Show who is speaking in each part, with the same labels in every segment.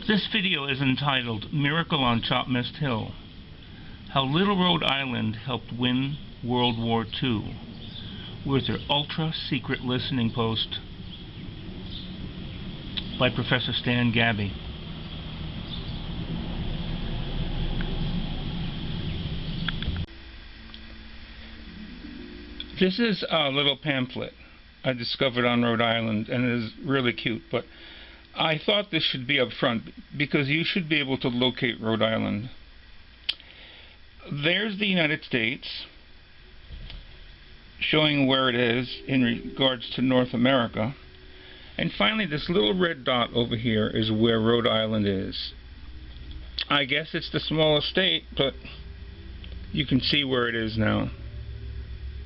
Speaker 1: This video is entitled Miracle on Chopmist Hill, How Little Rhode Island Helped Win World War II, with their ultra-secret listening post by Professor Stan Gaby. This is a little pamphlet I discovered on Rhode Island, and it is really cute, but I thought this should be up front because you should be able to locate Rhode Island. There's the United States, showing where it is in regards to North America. And finally, this little red dot over here is where Rhode Island is. I guess it's the smallest state, but you can see where it is now.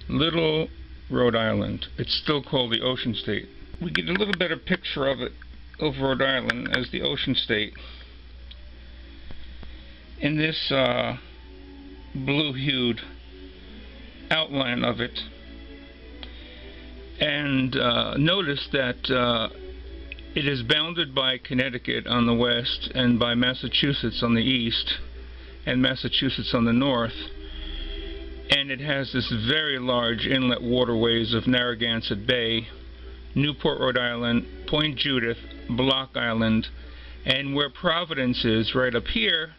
Speaker 1: Little Rhode Island. It's still called the Ocean State. We get a little better picture of it over Rhode Island as the Ocean State in this blue-hued outline of it. And notice that it is bounded by Connecticut on the west and by Massachusetts on the east and Massachusetts on the north. And it has this very large inlet waterways of Narragansett Bay, Newport, Rhode Island, Point Judith, Block Island, and where Providence is, right up here,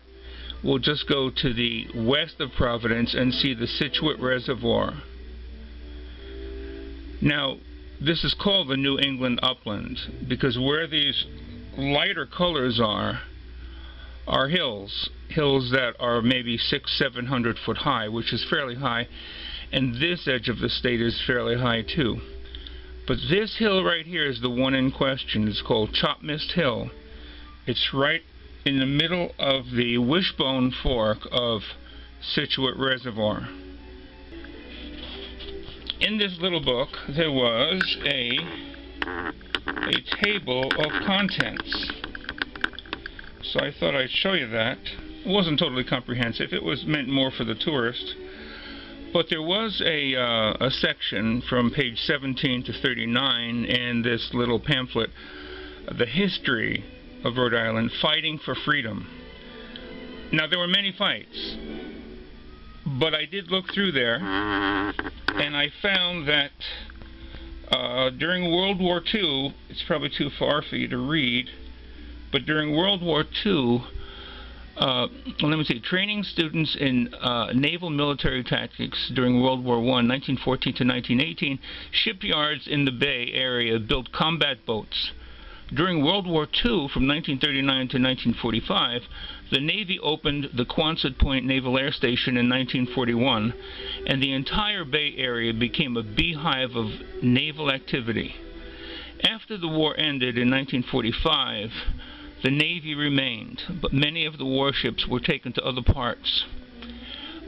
Speaker 1: we'll just go to the west of Providence and see the Scituate Reservoir. Now, this is called the New England Upland because where these lighter colors are hills that are maybe 600-700 foot high, which is fairly high, and this edge of the state is fairly high too. But this hill right here is the one in question. It's called Chopmist Hill. It's right in the middle of the wishbone fork of Scituate Reservoir. In this little book there was a table of contents. So I thought I'd show you that. It wasn't totally comprehensive. It was meant more for the tourist. But there was a section from page 17 to 39 in this little pamphlet, The History of Rhode Island, Fighting for Freedom. Now, there were many fights, but I did look through there, and I found that during World War II, it's probably too far for you to read, but during World War II, let me see, training students in naval military tactics during World War I, 1914 to 1918, shipyards in the Bay Area built combat boats. During World War II, from 1939 to 1945, the Navy opened the Quonset Point Naval Air Station in 1941, and the entire Bay Area became a beehive of naval activity. After the war ended in 1945, the Navy remained, but many of the warships were taken to other parts.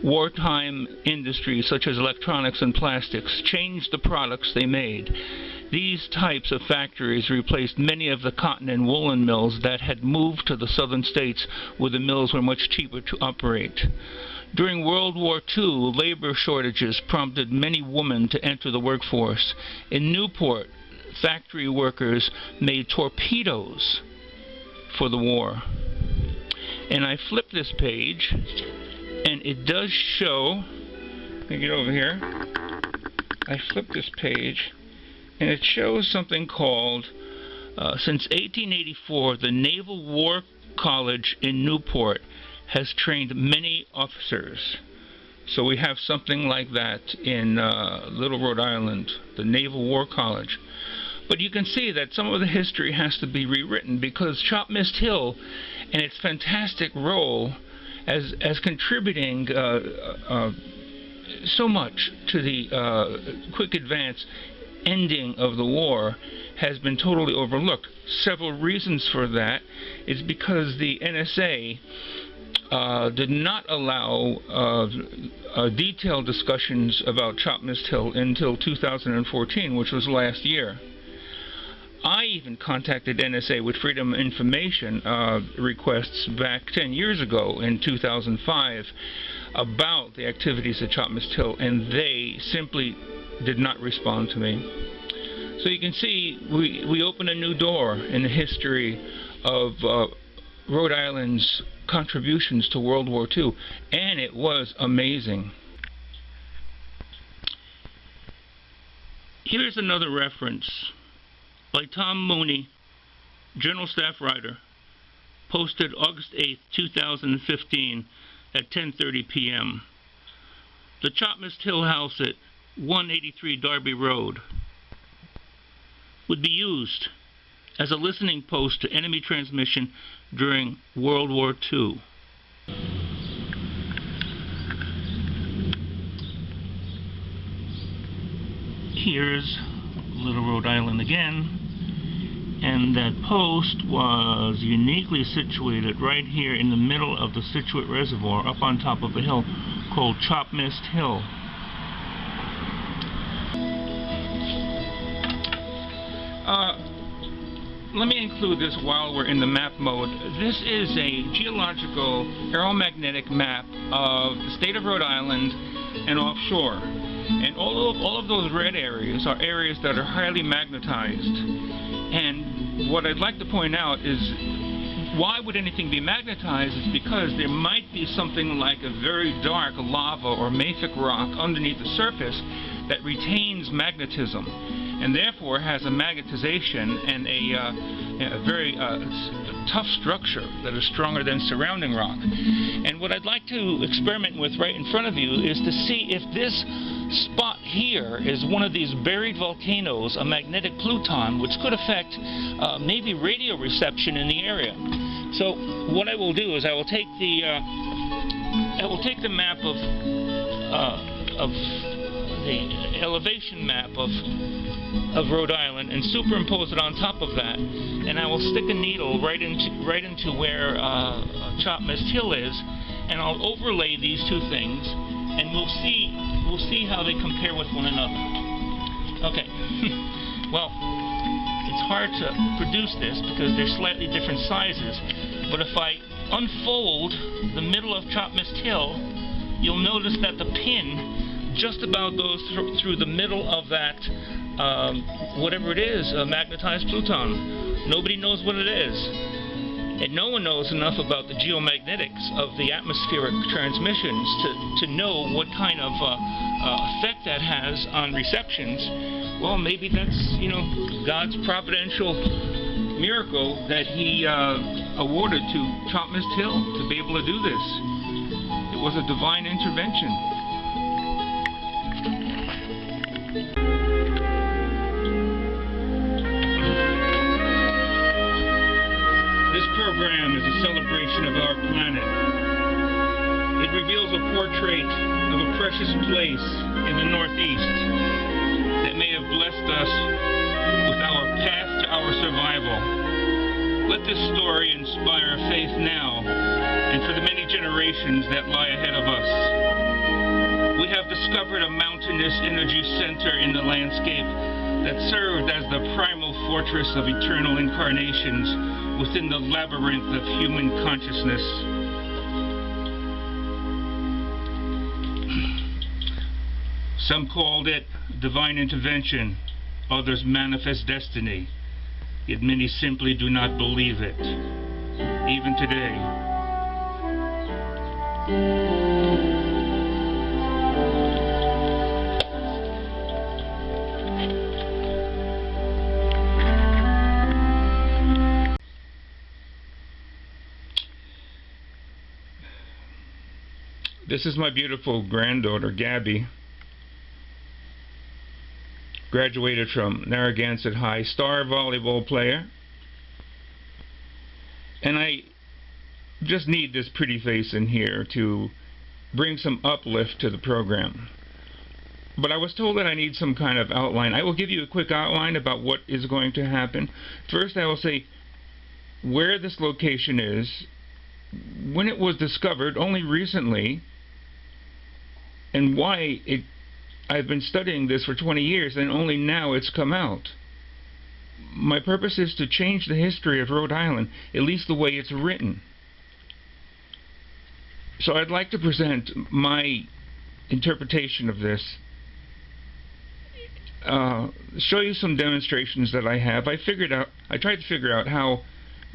Speaker 1: Wartime industries such as electronics and plastics changed the products they made. These types of factories replaced many of the cotton and woolen mills that had moved to the southern states where the mills were much cheaper to operate. During World War II, labor shortages prompted many women to enter the workforce. In Newport, factory workers made torpedoes for the war. And I flipped this page, and it does show, let me get over here, I flipped this page, and it shows something called, since 1884, the Naval War College in Newport has trained many officers. So we have something like that in Little Rhode Island, the Naval War College. But you can see that some of the history has to be rewritten because Chopmist Hill and its fantastic role as contributing so much to the quick advance ending of the war has been totally overlooked. Several reasons for that is because the NSA did not allow detailed discussions about Chopmist Hill until 2014, which was last year. I even contacted NSA with Freedom of Information requests back 10 years ago in 2005 about the activities at Chopmist Hill, and they simply did not respond to me. So you can see we open a new door in the history of Rhode Island's contributions to World War II, and it was amazing. Here's another reference by Tom Mooney, Journal Staff Writer, posted August 8, 2015 at 10:30 p.m. The Chopmist Hill house at 183 Darby Road would be used as a listening post to enemy transmission during World War II. Here's Little Rhode Island again, and that post was uniquely situated right here in the middle of the Scituate Reservoir, up on top of a hill called Chopmist Hill. Let me include this while we're in the map mode. This is a geological aeromagnetic map of the state of Rhode Island and offshore. And all of those red areas are areas that are highly magnetized. And what I'd like to point out is, why would anything be magnetized? It's because there might be something like a very dark lava or mafic rock underneath the surface that retains magnetism, and therefore has a magnetization and a very tough structure that is stronger than surrounding rock. And what I'd like to experiment with right in front of you is to see if this spot here is one of these buried volcanoes, a magnetic pluton, which could affect maybe radio reception in the area. So what I will do is I will take the map of the elevation map of Rhode Island and superimpose it on top of that, and I will stick a needle right into where Chopmist Hill is, and I'll overlay these two things, and we'll see how they compare with one another. Okay. Well, it's hard to produce this because they're slightly different sizes, but if I unfold the middle of Chopmist Hill, you'll notice that the pin just about goes through the middle of that, whatever it is, a magnetized pluton. Nobody knows what it is. And no one knows enough about the geomagnetics of the atmospheric transmissions to know what kind of effect that has on receptions. Well, maybe that's, God's providential miracle that He awarded to Chopmist Hill to be able to do this. It was a divine intervention. This program is a celebration of our planet. It reveals a portrait of a precious place in the Northeast that may have blessed us with our path to our survival. Let this story inspire faith now and for the many generations that lie ahead of us. We have discovered a mountainous energy center in the landscape that served as the primal fortress of eternal incarnations within the labyrinth of human consciousness. Some called it divine intervention, others manifest destiny, yet many simply do not believe it, even today. This is my beautiful granddaughter, Gaby. Graduated from Narragansett High, star volleyball player. And I just need this pretty face in here to bring some uplift to the program. But I was told that I need some kind of outline. I will give you a quick outline about what is going to happen. First, I will say where this location is, when it was discovered only recently, and why I've been studying this for 20 years and only now it's come out. My purpose is to change the history of Rhode Island, at least the way it's written. So I'd like to present my interpretation of this, show you some demonstrations that I have. I tried to figure out how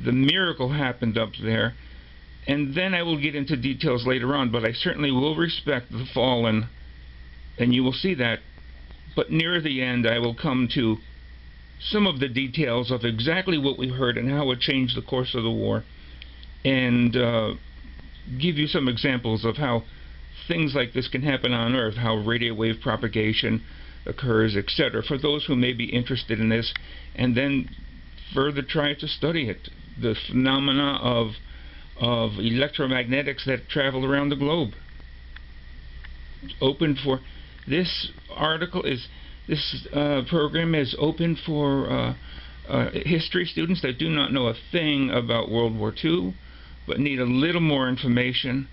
Speaker 1: the miracle happened up there, and then I will get into details later on, but I certainly will respect the fallen, and you will see that. But near the end, I will come to some of the details of exactly what we heard and how it changed the course of the war, and give you some examples of how things like this can happen on Earth, how radio wave propagation occurs, etc., for those who may be interested in this, and then further try to study it, the phenomena of electromagnetics that travel around the globe. Open for this program is open for history students that do not know a thing about World War II, but need a little more information,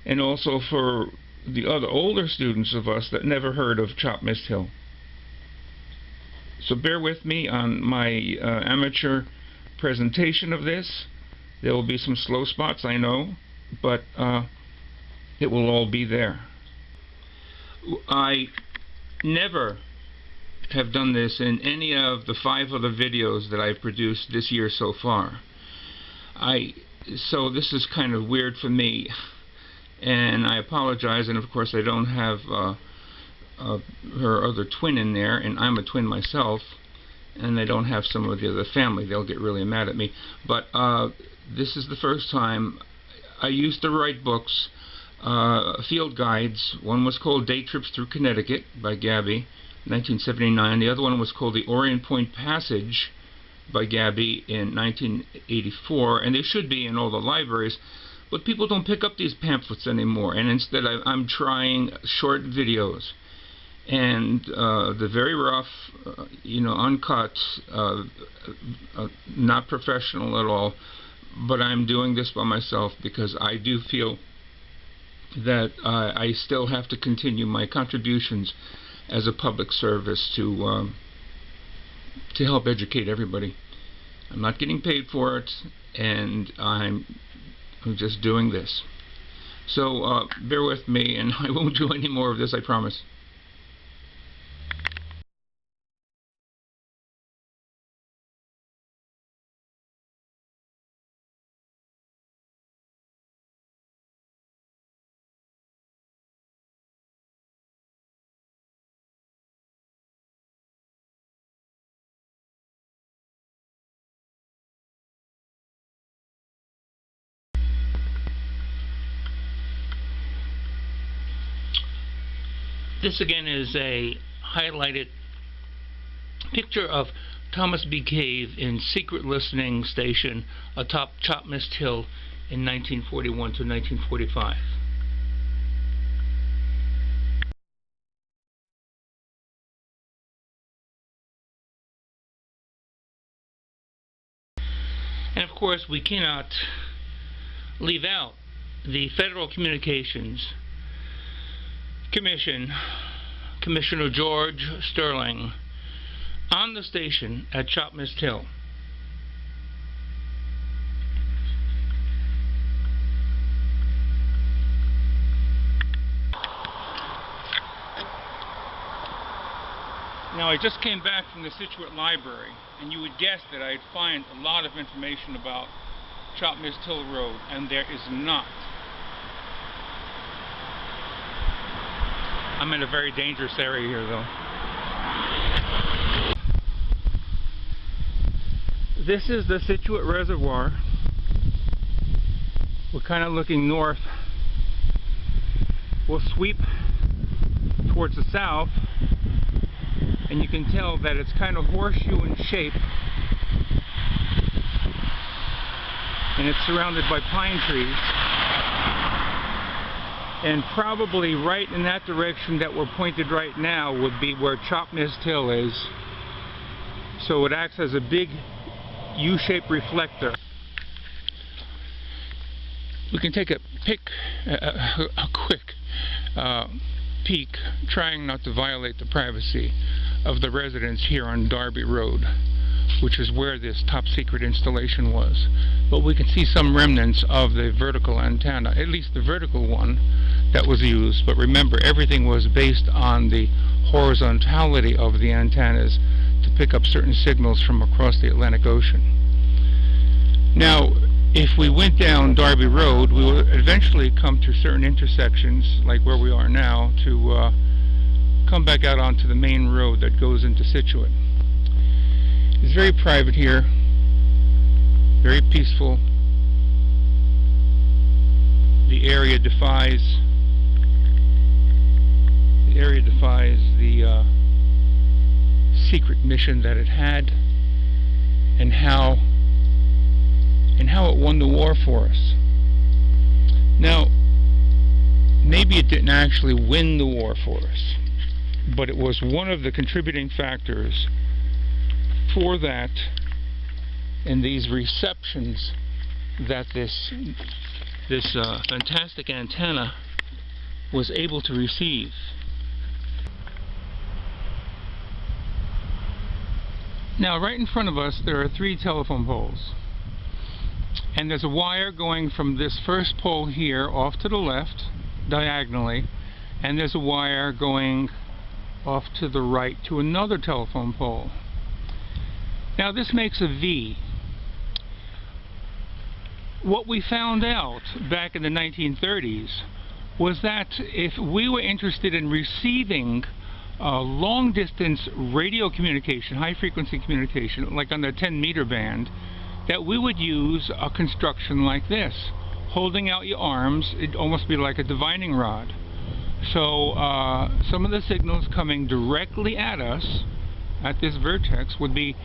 Speaker 1: and also for the other older students of us that never heard of Chopmist Hill. So bear with me on my amateur presentation of this. There will be some slow spots, I know, but it will all be there. I never have done this in any of the 5 other videos that I've produced this year so far. So this is kind of weird for me, and I apologize, and of course I don't have her other twin in there, and I'm a twin myself, and they don't have some of the other family. They'll get really mad at me. But this is the first time I used to write books, field guides. One was called Day Trips Through Connecticut by Gaby, 1979. The other one was called The Orient Point Passage by Gaby in 1984, and they should be in all the libraries, but people don't pick up these pamphlets anymore, and instead I'm trying short videos, and the very rough, uncut, not professional at all, but I'm doing this by myself because I do feel that I still have to continue my contributions as a public service to help educate everybody. I'm not getting paid for it, and I'm just doing this. So bear with me, and I won't do any more of this, I promise. This again is a highlighted picture of Thomas B. Cave in secret listening station atop Chopmist Hill in 1941 to 1945. And of course we cannot leave out the Federal Communications Commission, Commissioner George Sterling, on the station at Chopmist Hill. Now I just came back from the Situate Library, and you would guess that I'd find a lot of information about Chopmist Hill Road, and there is not. I'm in a very dangerous area here, though. This is the Situate Reservoir. We're kind of looking north. We'll sweep towards the south, and you can tell that it's kind of horseshoe in shape, and it's surrounded by pine trees. And probably right in that direction that we're pointed right now would be where Chopmist Hill is. So it acts as a big U-shaped reflector. We can take a quick peek, trying not to violate the privacy of the residents here on Darby Road, which is where this top secret installation was. But we can see some remnants of the vertical antenna, at least the vertical one that was used. But remember, everything was based on the horizontality of the antennas to pick up certain signals from across the Atlantic Ocean. Now, if we went down Darby Road, we would eventually come to certain intersections, like where we are now, to come back out onto the main road that goes into Scituate. It's very private here, very peaceful. The area defies the secret mission that it had, and how it won the war for us. Now, maybe it didn't actually win the war for us, but it was one of the contributing factors for that, and these receptions that this fantastic antenna was able to receive. Now, right in front of us there are 3 telephone poles, and there's a wire going from this first pole here off to the left diagonally, and there's a wire going off to the right to another telephone pole. Now this makes a V. What we found out back in the 1930s was that if we were interested in receiving long-distance radio communication, high-frequency communication, like on the 10-meter band, that we would use a construction like this. Holding out your arms, it'd almost be like a divining rod. So some of the signals coming directly at us, at this vertex, would be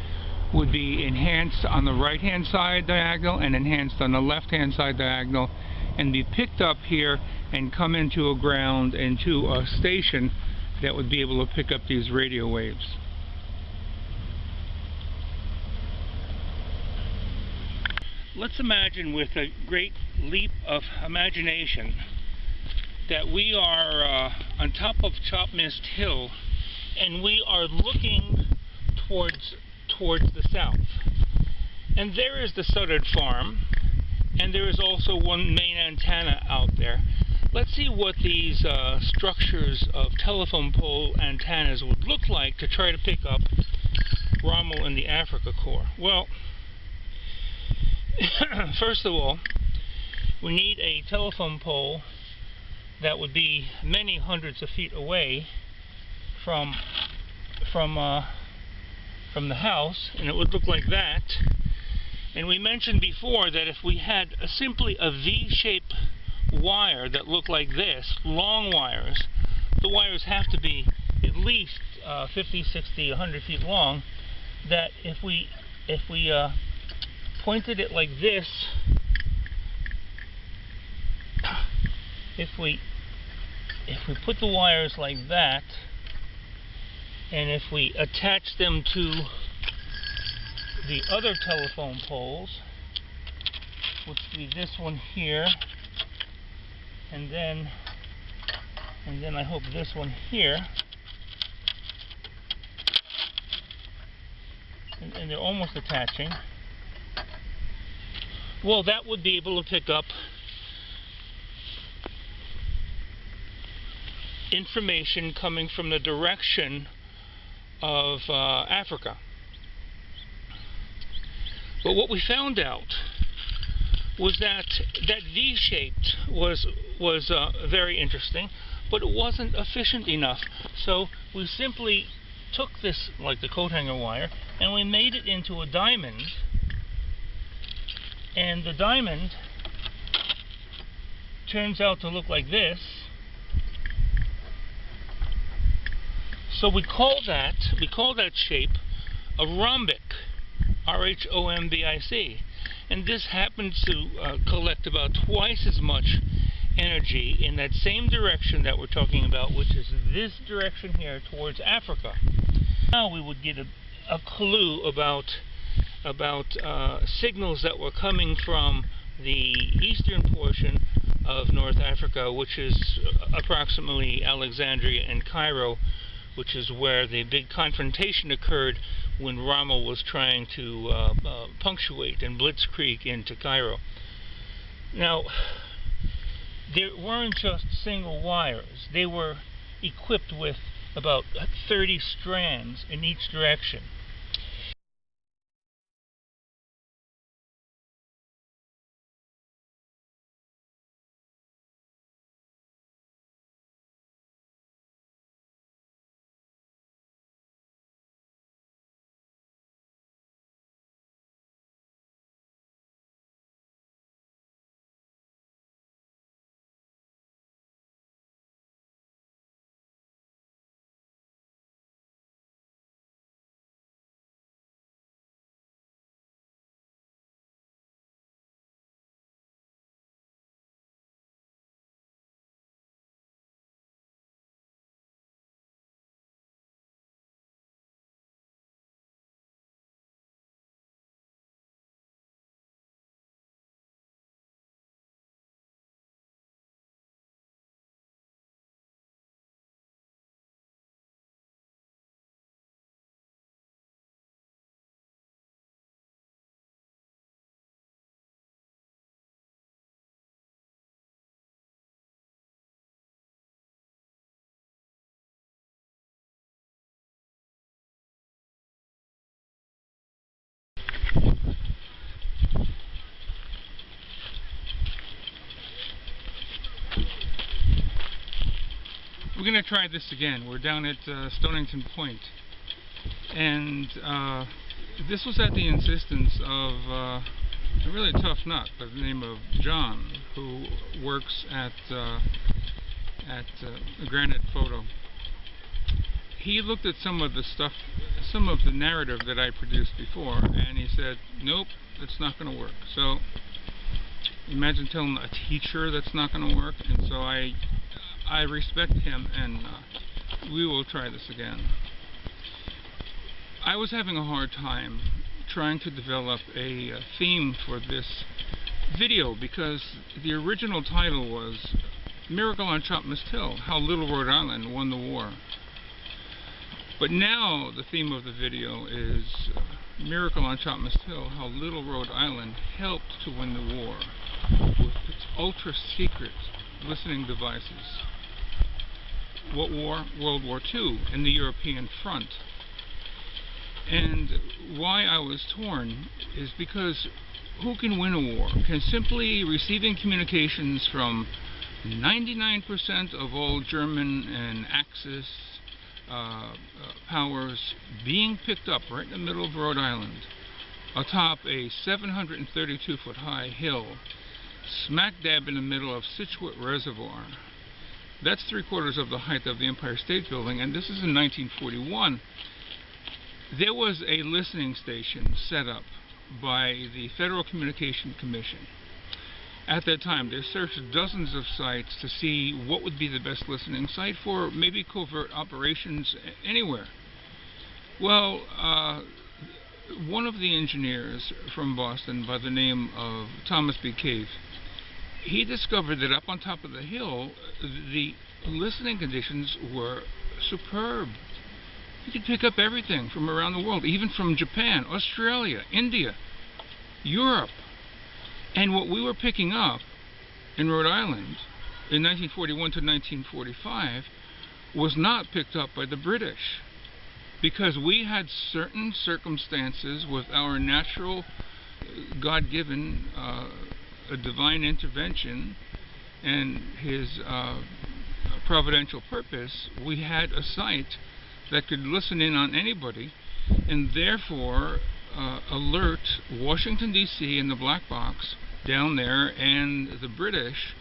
Speaker 1: enhanced on the right-hand side diagonal and enhanced on the left-hand side diagonal, and be picked up here and come into a ground, into a station that would be able to pick up these radio waves. Let's imagine, with a great leap of imagination, that we are on top of Chopmist Hill, and we are looking towards the south. And there is the Suttard farm, and there is also one main antenna out there. Let's see what these structures of telephone pole antennas would look like to try to pick up Rommel and the Africa Corps. Well, first of all, we need a telephone pole that would be many hundreds of feet away from the house, and it would look like that. And we mentioned before that if we had simply a V-shaped wire that looked like this, long wires, the wires have to be at least 50, 60, 100 feet long, that if we pointed it like this, if we put the wires like that, and if we attach them to the other telephone poles, which would be this one here, and then I hope this one here, and they're almost attaching. Well, that would be able to pick up information coming from the direction of Africa. But what we found out was that V-shaped was very interesting, but it wasn't efficient enough. So we simply took this, like the coat hanger wire, and we made it into a diamond. And the diamond turns out to look like this. So we call that shape a rhombic, R-H-O-M-B-I-C, and this happens to collect about twice as much energy in that same direction that we're talking about, which is this direction here towards Africa. Now we would get a clue about signals that were coming from the eastern portion of North Africa, which is approximately Alexandria and Cairo, which is where the big confrontation occurred when Rommel was trying to punctuate and blitzkrieg into Cairo. Now, there weren't just single wires. They were equipped with about 30 strands in each direction. We're going to try this again. We're down at Stonington Point. And this was at the insistence of a really tough nut by the name of John, who works at Granite Photo. He looked at some of the stuff, some of the narrative that I produced before, and he said, nope, it's not going to work. So imagine telling a teacher that's not going to work. And so I respect him, and we will try this again. I was having a hard time trying to develop a theme for this video because the original title was Miracle on Chopmist Hill, How Little Rhode Island Won the War. But now the theme of the video is Miracle on Chopmist Hill, How Little Rhode Island Helped to Win the War with its ultra-secret listening devices. What war? World War II and the European front. And why I was torn is because who can win a war? Can simply receiving communications from 99% of all German and Axis powers being picked up right in the middle of Rhode Island, atop a 732-foot high hill, smack dab in the middle of Scituate Reservoir. That's 3/4 of the height of the Empire State Building, and this is in 1941. There was a listening station set up by the Federal Communication Commission. At that time, they searched dozens of sites to see what would be the best listening site for maybe covert operations anywhere. Well, one of the engineers from Boston by the name of Thomas B. Cave, he discovered that up on top of the hill, the listening conditions were superb. You could pick up everything from around the world, even from Japan, Australia, India, Europe. And what we were picking up in Rhode Island in 1941 to 1945 was not picked up by the British, because we had certain circumstances with our natural, God-given divine intervention and his providential purpose. We had a site that could listen in on anybody, and therefore alert Washington, D.C. and the black box down there and the British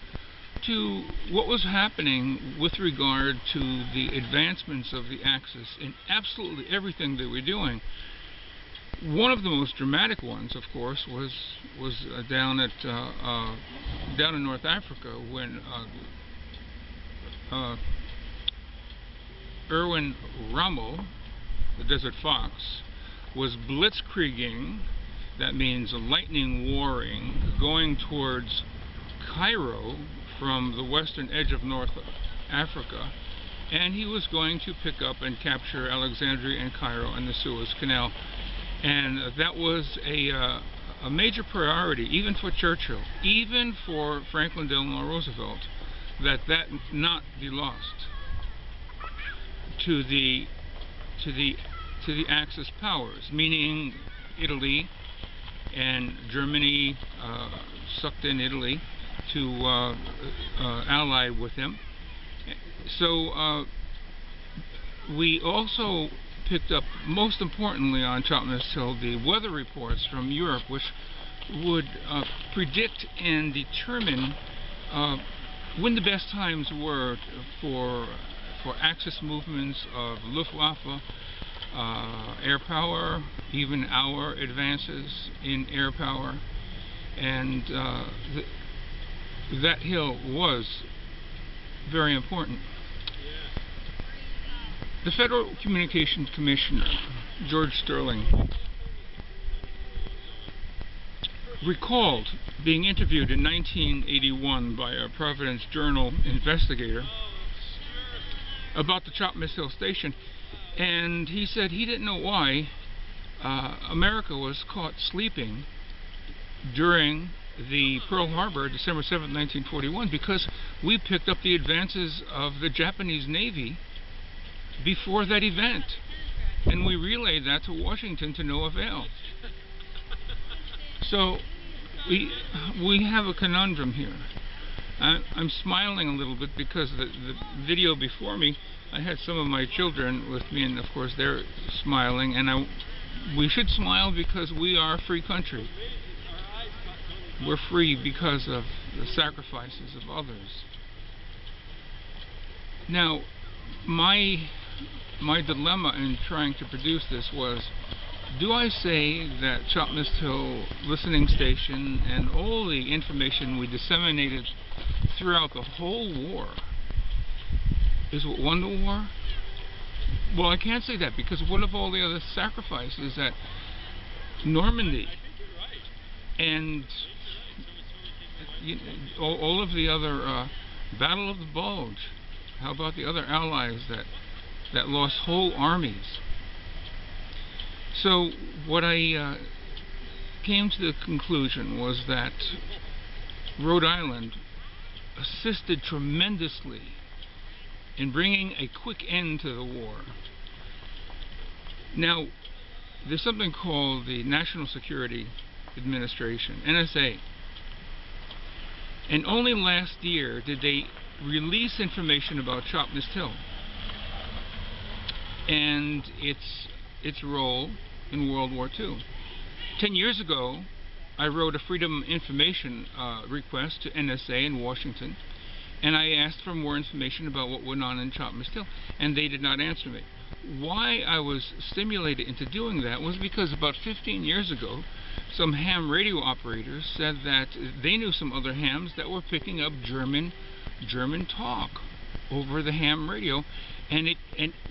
Speaker 1: to what was happening with regard to the advancements of the Axis in absolutely everything they were doing. One of the most dramatic ones, of course, was down in North Africa when Erwin Rommel, the Desert Fox, was blitzkrieging, that means lightning warring, going towards Cairo from the western edge of North Africa, and he was going to pick up and capture Alexandria and Cairo and the Suez Canal. And that was a major priority, even for Churchill, even for Franklin Delano Roosevelt, that not be lost to the Axis powers, meaning Italy and Germany sucked in Italy to ally with him. So we also picked up, most importantly on Chopmist Hill, the weather reports from Europe, which would predict and determine when the best times were for Axis movements of Luftwaffe, air power, even our advances in air power. And that hill was very important. The Federal Communications Commissioner, George Sterling, recalled being interviewed in 1981 by a Providence Journal investigator about the Chopmist Hill station, and he said he didn't know why America was caught sleeping during the Pearl Harbor, December 7, 1941, because we picked up the advances of the Japanese Navy before that event, and we relayed that to Washington to no avail. So we have a conundrum here. I'm smiling a little bit because the video before me, I had some of my children with me, and of course they're smiling, and we should smile because we are a free country. We're free because of the sacrifices of others. Now, my dilemma in trying to produce this was, do I say that Chopmist Hill listening station and all the information we disseminated throughout the whole war is what won the war? Well, I can't say that, because what of all the other sacrifices at Normandy and all of the other Battle of the Bulge? How about the other allies that lost whole armies? So what I came to the conclusion was that Rhode Island assisted tremendously in bringing a quick end to the war. Now, there's something called the National Security Administration, NSA, and only last year did they release information about Chopmist Hill and its role in World War II. 10 years ago, I wrote a Freedom Information request to NSA in Washington, and I asked for more information about what went on in Chopmist Hill, and they did not answer me. Why I was stimulated into doing that was because about 15 years ago, some ham radio operators said that they knew some other hams that were picking up German talk over the ham radio, and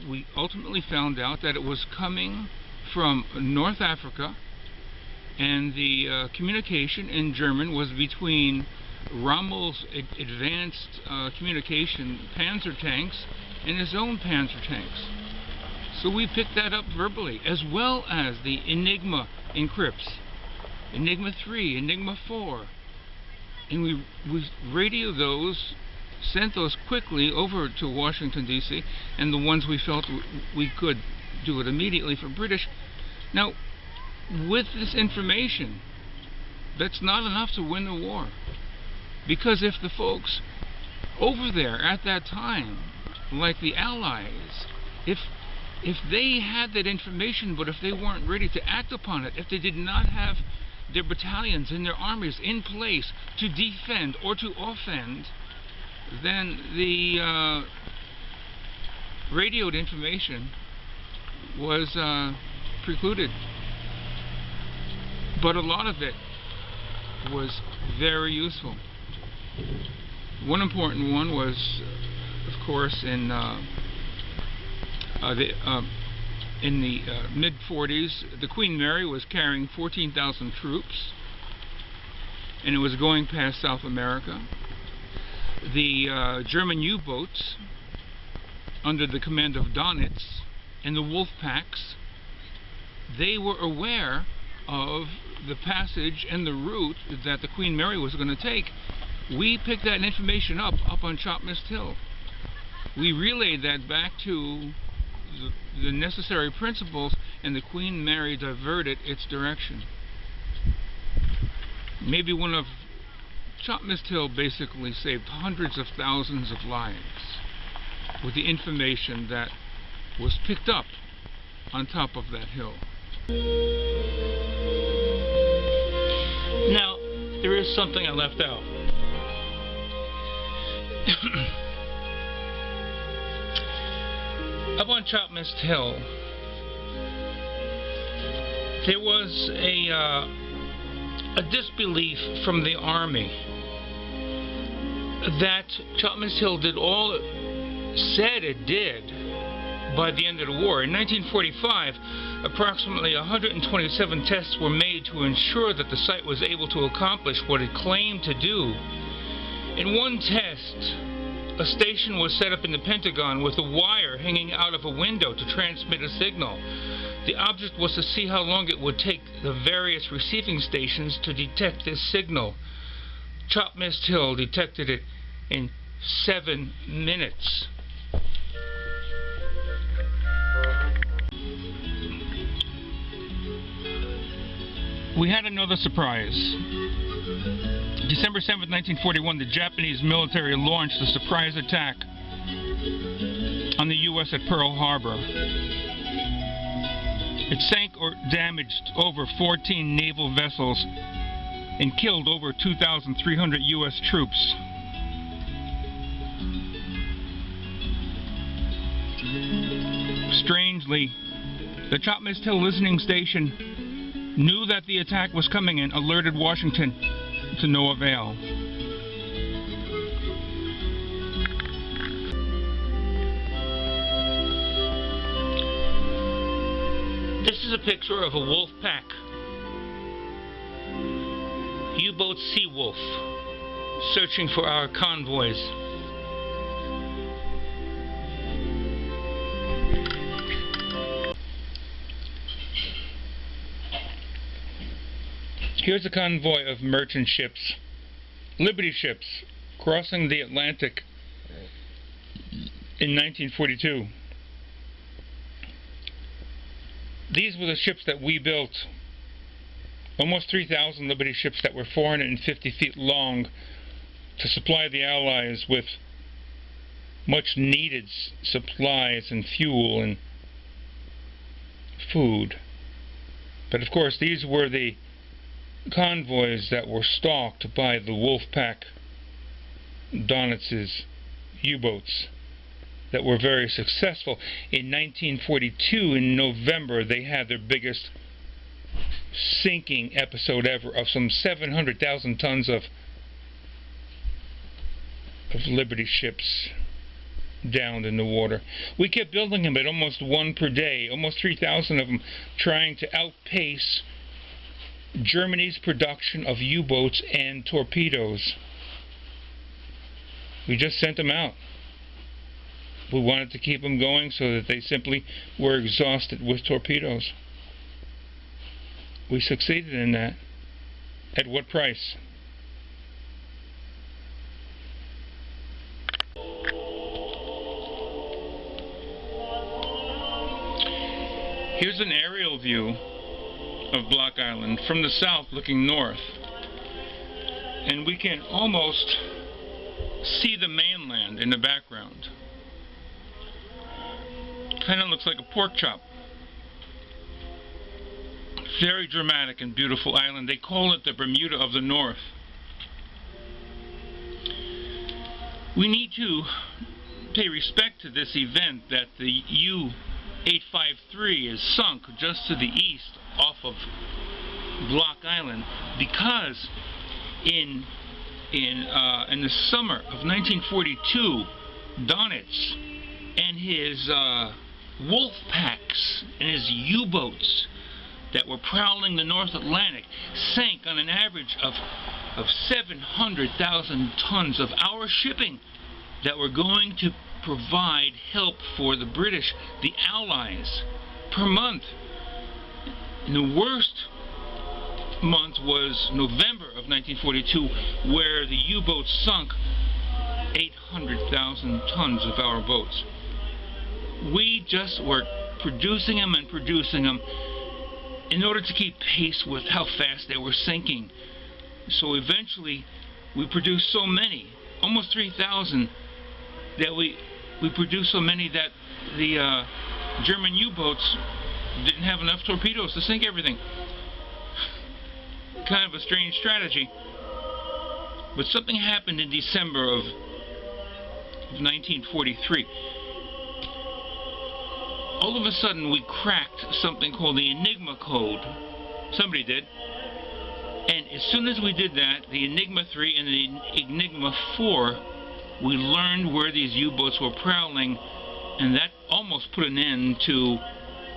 Speaker 1: we ultimately found out that it was coming from North Africa, and the communication in German was between Rommel's advanced communication panzer tanks and his own panzer tanks. So we picked that up verbally, as well as the Enigma encrypts, Enigma 3, Enigma 4, and we radioed those, sent those quickly over to Washington, D.C., and the ones we felt we could do it immediately for British. Now, with this information, that's not enough to win the war. Because if the folks over there at that time, like the Allies, if they had that information, but if they weren't ready to act upon it, if they did not have their battalions and their armies in place to defend or to offend, then the radioed information was precluded. But a lot of it was very useful. One important one was, of course, in the mid-40s, the Queen Mary was carrying 14,000 troops, and it was going past South America. The German U-boats, under the command of Donitz and the wolf packs, they were aware of the passage and the route that the Queen Mary was going to take. We picked that information up on Chopmist Hill. We relayed that back to the necessary principles, and the Queen Mary diverted its direction. Maybe one of Chopmist Hill basically saved hundreds of thousands of lives with the information that was picked up on top of that hill. Now, there is something I left out. Up on Chopmist Hill, there was a disbelief from the Army that Chopmist Hill did all it said it did by the end of the war. In 1945, approximately 127 tests were made to ensure that the site was able to accomplish what it claimed to do. In one test, a station was set up in the Pentagon with a wire hanging out of a window to transmit a signal. The object was to see how long it would take the various receiving stations to detect this signal. Chopmist Hill detected it in 7 minutes. We had another surprise. December 7th, 1941, the Japanese military launched a surprise attack on the U.S. at Pearl Harbor. It sank or damaged over 14 naval vessels and killed over 2,300 U.S. troops. Strangely, the Chopmist Hill listening station knew that the attack was coming and alerted Washington to no avail. This is a picture of a wolf pack. U-boat Sea Wolf searching for our convoys. Here's a convoy of merchant ships, Liberty ships, crossing the Atlantic in 1942. These were the ships that we built. Almost 3,000 Liberty ships that were 450 feet long to supply the Allies with much needed supplies and fuel and food. But of course these were the convoys that were stalked by the Wolfpack Donitz's U-boats that were very successful. In 1942, in November, they had their biggest sinking episode ever of some 700,000 tons of Liberty ships downed in the water. We kept building them at almost one per day, almost 3,000 of them, trying to outpace Germany's production of U-boats and torpedoes. We just sent them out. We wanted to keep them going so that they simply were exhausted with torpedoes. We succeeded in that. At what price? Here's an aerial view of Block Island from the south looking north, and we can almost see the mainland in the background. Kind of looks like a pork chop. Very dramatic and beautiful island. They call it the Bermuda of the North. We need to pay respect to this event that the U-853 is sunk just to the east off of Block Island, because in the summer of 1942, Donitz and his wolf packs and his U-boats that were prowling the North Atlantic sank on an average of 700,000 tons of our shipping that were going to provide help for the British, the Allies, per month. And the worst month was November of 1942, where the U-boats sunk 800,000 tons of our boats. We just were producing them and producing them in order to keep pace with how fast they were sinking. So eventually we produced so many, almost 3,000, that we produced so many that the German U-boats didn't have enough torpedoes to sink everything. Kind of a strange strategy. But something happened in December of 1943. All of a sudden we cracked something called the Enigma code. Somebody did. And as soon as we did that, the Enigma 3 and the Enigma 4, we learned where these U-boats were prowling, and that almost put an end to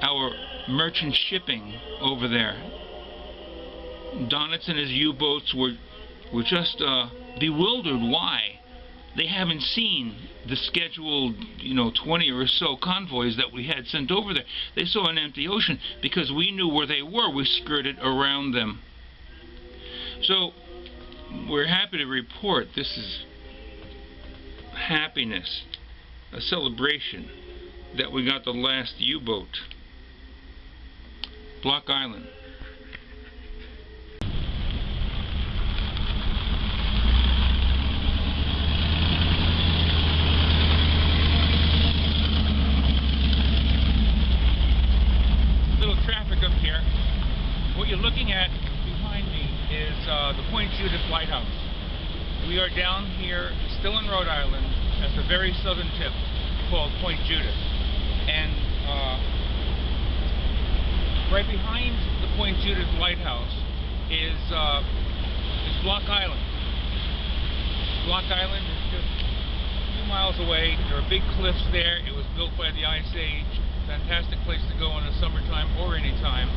Speaker 1: our merchant shipping over there. Donitz and his U-boats were just bewildered. Why? They haven't seen the scheduled, 20 or so convoys that we had sent over there. They saw an empty ocean because we knew where they were. We skirted around them. So we're happy to report this is happiness, a celebration that we got the last U-boat. Block Island. We are down here, still in Rhode Island, at the very southern tip, called Point Judith. And right behind the Point Judith lighthouse is Block Island. Block Island is just a few miles away. There are big cliffs there. It was built by the Ice Age. Fantastic place to go in the summertime or any time.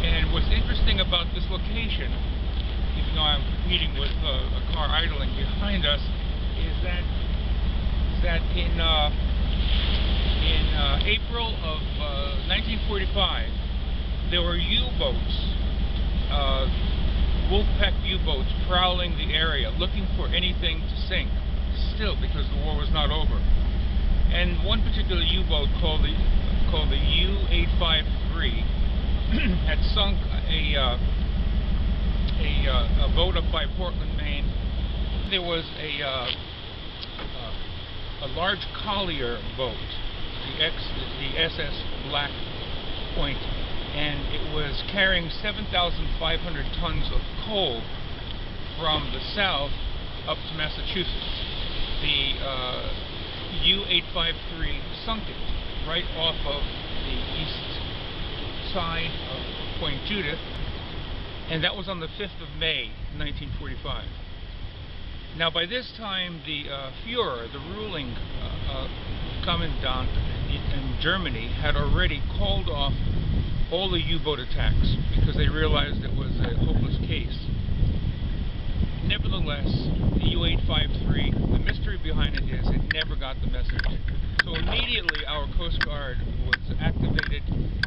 Speaker 1: And what's interesting about this location, even though I'm competing with a car idling behind us, is that in April of 1945, there were U-boats, Wolfpack U-boats, prowling the area, looking for anything to sink, still, because the war was not over. And one particular U-boat called the U-853 had sunk a boat up by Portland, Maine. There was a large collier boat, the SS Black Point, and it was carrying 7,500 tons of coal from the south up to Massachusetts. The U-853 sunk it right off of the east side of Point Judith, and that was on the 5th of May, 1945. Now, by this time, the Führer, the ruling commandant in Germany, had already called off all the U-boat attacks because they realized it was a hopeless case. Nevertheless, the U-853, the mystery behind it is it never got the message. So immediately our Coast Guard was activated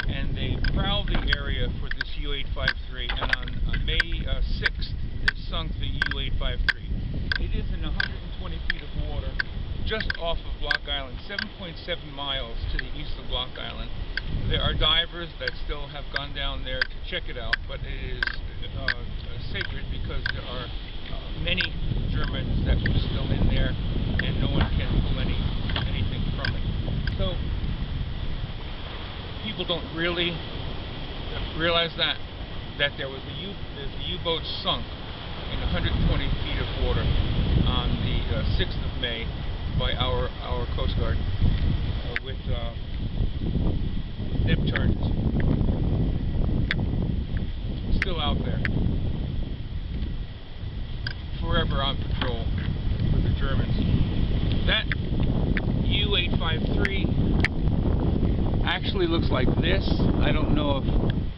Speaker 1: and they prowled the area for this U-853, and on May 6th they sunk the U-853. It is in 120 feet of water just off of Block Island, 7.7 miles to the east of Block Island. There are divers that still have gone down there to check it out, but it is sacred because there are many Germans that were still in there and no one can pull anything from it. So people don't really realize that there was the U-boat sunk in 120 feet of water on the 6th of May by our Coast Guard with nip turns. Still out there, forever on patrol with the Germans. That U-853 actually looks like this. I don't know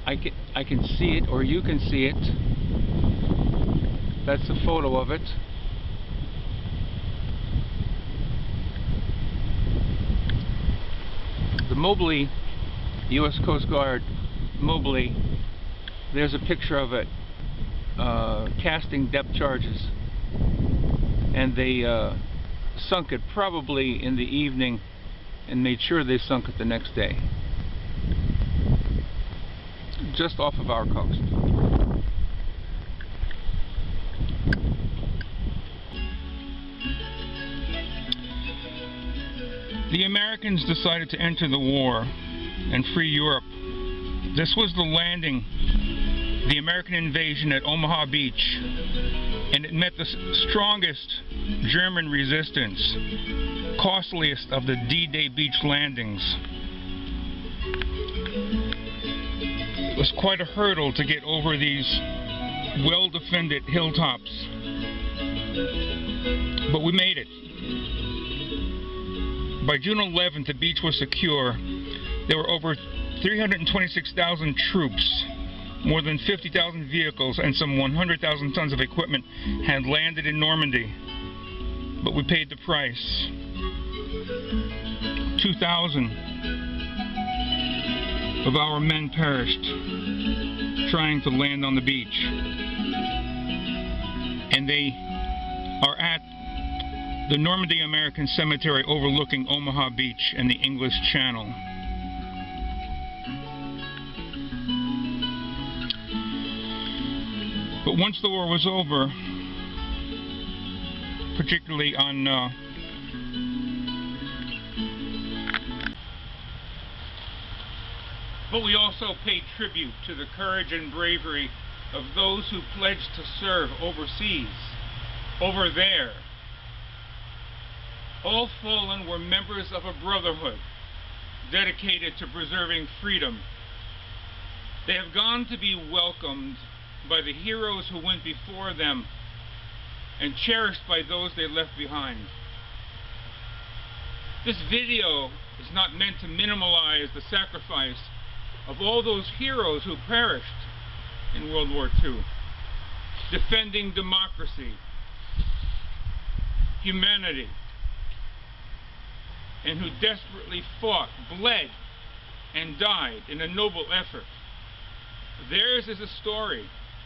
Speaker 1: if I can see it or you can see it. That's a photo of it. The Mobley, U.S. Coast Guard Mobley, there's a picture of it casting depth charges, and they sunk it probably in the evening and made sure they sunk it the next day, just off of our coast. The Americans decided to enter the war and free Europe. This was the landing, the American invasion at Omaha Beach, and it met the strongest German resistance, costliest of the D-Day beach landings. It was quite a hurdle to get over these well-defended hilltops, but we made it. By June 11th, the beach was secure. There were over 326,000 troops, more than 50,000 vehicles, and some 100,000 tons of equipment had landed in Normandy. But we paid the price. 2,000 of our men perished trying to land on the beach. And they are at the Normandy American Cemetery overlooking Omaha Beach and the English Channel. But once the war was over, particularly on but we also paid tribute to the courage and bravery of those who pledged to serve overseas over there. All fallen were members of a brotherhood dedicated to preserving freedom. They have gone to be welcomed by the heroes who went before them and cherished by those they left behind. This video is not meant to minimalize the sacrifice of all those heroes who perished in World War II, defending democracy, humanity, and who desperately fought, bled, and died in a noble effort. Theirs is a story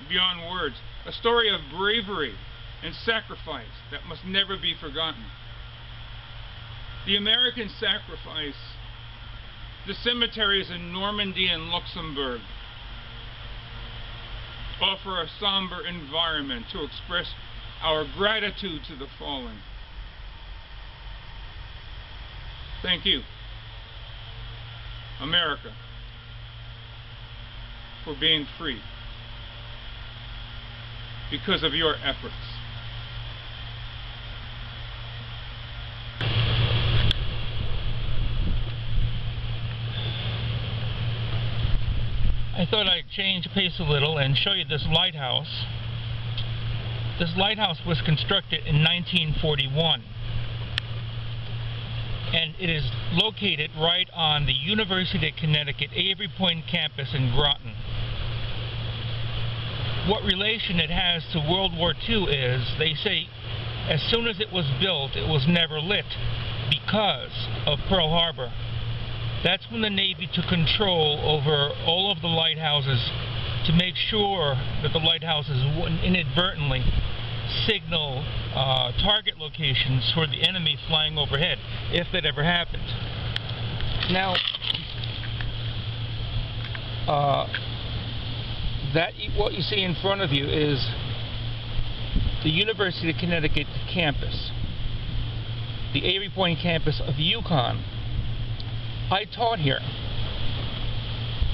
Speaker 1: beyond words, a story of bravery and sacrifice that must never be forgotten. The American sacrifice, the cemeteries in Normandy and Luxembourg, offer a somber environment to express our gratitude to the fallen. Thank you, America, for being free because of your efforts. I thought I'd change pace a little and show you this lighthouse. This lighthouse was constructed in 1941, and it is located right on the University of Connecticut Avery Point campus in Groton. What relation it has to World War II is, they say, as soon as it was built, it was never lit because of Pearl Harbor. That's when the Navy took control over all of the lighthouses to make sure that the lighthouses wouldn't inadvertently signal target locations for the enemy flying overhead, if that ever happened. Now, what you see in front of you is the University of Connecticut campus, the Avery Point campus of UConn. I taught here,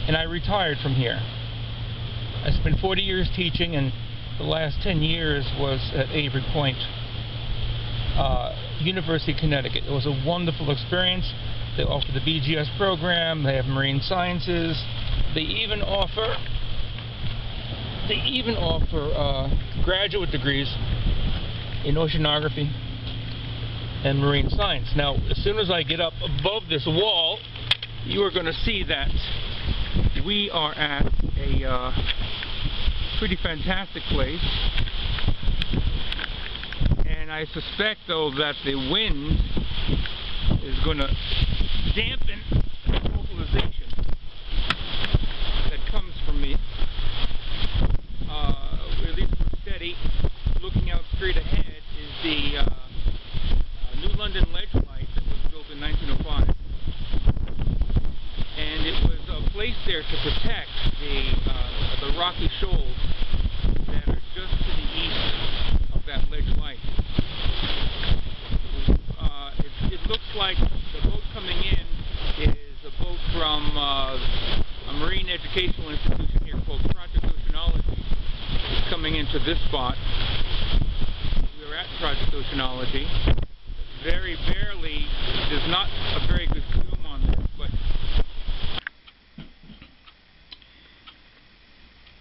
Speaker 1: and I retired from here. I spent 40 years teaching, and the last 10 years was at Avery Point, University of Connecticut. It was a wonderful experience. They offer the BGS program, they have marine sciences, they even offer graduate degrees in oceanography and marine science. Now, as soon as I get up above this wall, you are going to see that we are at a pretty fantastic place. And I suspect, though, that the wind is going to dampen the mobilization that comes from me. At least we're steady. Looking out straight ahead is the New London ledge light that was built in 1905, and it was placed there to protect the rocky shoals that are just to the east of that ledge light. It looks like the boat coming in is a boat from a marine educational institution here called Project Oceanology. It's coming into this spot. We're at Project Oceanology. Very barely, there's not a very good zoom on this, but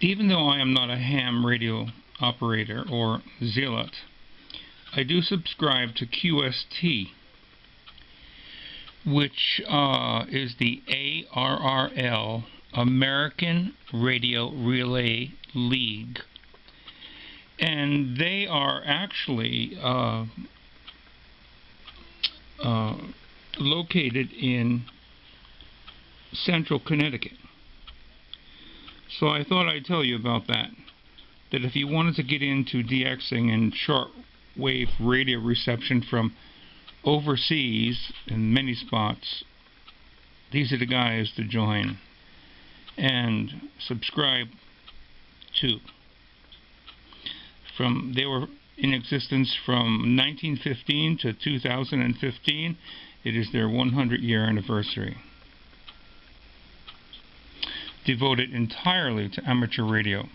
Speaker 1: even though I am not a ham radio operator or zealot, I do subscribe to QST, which is the ARRL, American Radio Relay League, and they are actually located in central Connecticut. So I thought I'd tell you about that. That if you wanted to get into DXing and shortwave radio reception from overseas in many spots, these are the guys to join and subscribe to. They were in existence from 1915 to 2015. It is their 100-year anniversary. Devoted entirely to amateur radio.